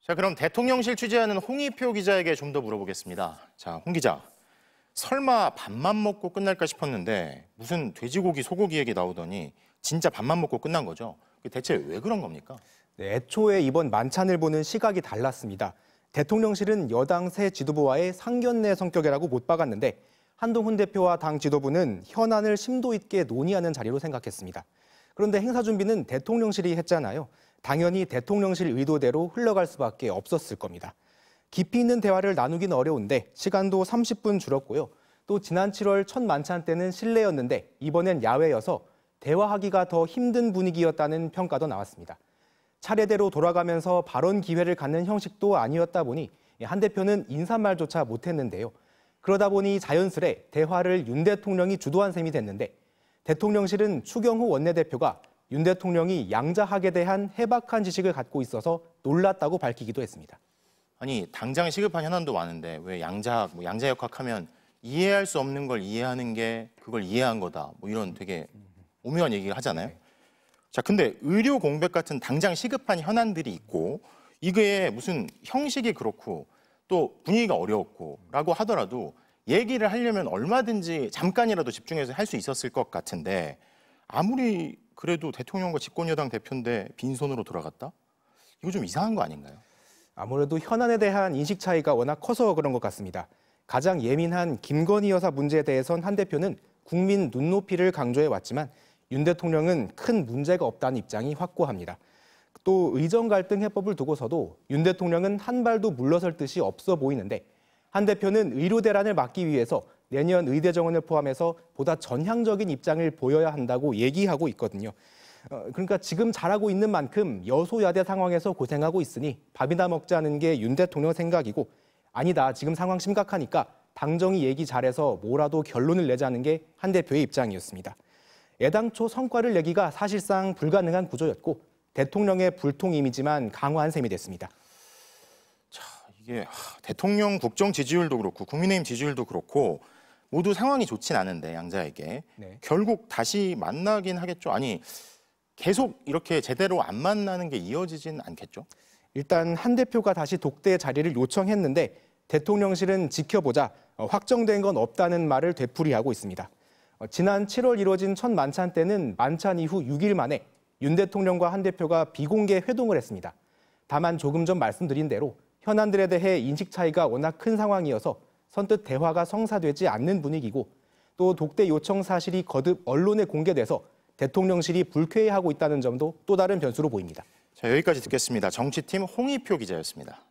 자, 그럼 대통령실 취재하는 홍익표 기자에게 좀 더 물어보겠습니다. 자, 홍 기자. 설마 밥만 먹고 끝날까 싶었는데 무슨 돼지고기, 소고기 얘기 나오더니 진짜 밥만 먹고 끝난 거죠? 대체 왜 그런 겁니까? 네, 애초에 이번 만찬을 보는 시각이 달랐습니다. 대통령실은 여당 새 지도부와의 상견례 성격이라고 못 박았는데 한동훈 대표와 당 지도부는 현안을 심도 있게 논의하는 자리로 생각했습니다. 그런데 행사 준비는 대통령실이 했잖아요. 당연히 대통령실 의도대로 흘러갈 수밖에 없었을 겁니다. 깊이 있는 대화를 나누긴 어려운데 시간도 30분 줄었고요. 또 지난 7월 첫 만찬 때는 실내였는데 이번엔 야외여서 대화하기가 더 힘든 분위기였다는 평가도 나왔습니다. 차례대로 돌아가면서 발언 기회를 갖는 형식도 아니었다 보니 한 대표는 인사말조차 못했는데요. 그러다 보니 자연스레 대화를 윤 대통령이 주도한 셈이 됐는데 대통령실은 추경호 원내대표가 윤 대통령이 양자학에 대한 해박한 지식을 갖고 있어서 놀랐다고 밝히기도 했습니다. 아니, 당장 시급한 현안도 많은데 왜 양자학, 양자역학하면 이해할 수 없는 걸 이해하는 게 그걸 이해한 거다. 이런 되게 오묘한 얘기를 하잖아요. 자, 근데 의료 공백 같은 당장 시급한 현안들이 있고 이게 무슨 형식이 그렇고 또 분위기가 어려웠고 라고 하더라도 얘기를 하려면 얼마든지 잠깐이라도 집중해서 할 수 있었을 것 같은데 아무리 그래도 대통령과 집권여당 대표인데 빈손으로 돌아갔다? 이거 좀 이상한 거 아닌가요? 아무래도 현안에 대한 인식 차이가 워낙 커서 그런 것 같습니다. 가장 예민한 김건희 여사 문제에 대해선 한 대표는 국민 눈높이를 강조해 왔지만 윤 대통령은 큰 문제가 없다는 입장이 확고합니다. 또 의정 갈등 해법을 두고서도 윤 대통령은 한 발도 물러설 뜻이 없어 보이는데 한 대표는 의료 대란을 막기 위해서 내년 의대 정원을 포함해서 보다 전향적인 입장을 보여야 한다고 얘기하고 있거든요. 그러니까 지금 잘하고 있는 만큼 여소야대 상황에서 고생하고 있으니 밥이나 먹자는 게 윤 대통령 생각이고 아니다, 지금 상황 심각하니까 당정이 얘기 잘해서 뭐라도 결론을 내자는 게 한 대표의 입장이었습니다. 애당초 성과를 내기가 사실상 불가능한 구조였고 대통령의 불통 이미지만 강화한 셈이 됐습니다. 자, 이게 대통령 국정 지지율도 그렇고 국민의힘 지지율도 그렇고 모두 상황이 좋진 않은데 양자에게 결국 다시 만나긴 하겠죠. 아니, 계속 이렇게 제대로 안 만나는 게 이어지진 않겠죠? 일단 한 대표가 다시 독대 자리를 요청했는데 대통령실은 지켜보자, 확정된 건 없다는 말을 되풀이하고 있습니다. 지난 7월 이뤄진 첫 만찬 때는 만찬 이후 6일 만에 윤 대통령과 한 대표가 비공개 회동을 했습니다. 다만 조금 전 말씀드린 대로 현안들에 대해 인식 차이가 워낙 큰 상황이어서 선뜻 대화가 성사되지 않는 분위기고 또 독대 요청 사실이 거듭 언론에 공개돼서 대통령실이 불쾌해하고 있다는 점도 또 다른 변수로 보입니다. 자, 여기까지 듣겠습니다. 정치팀 홍익표 기자였습니다.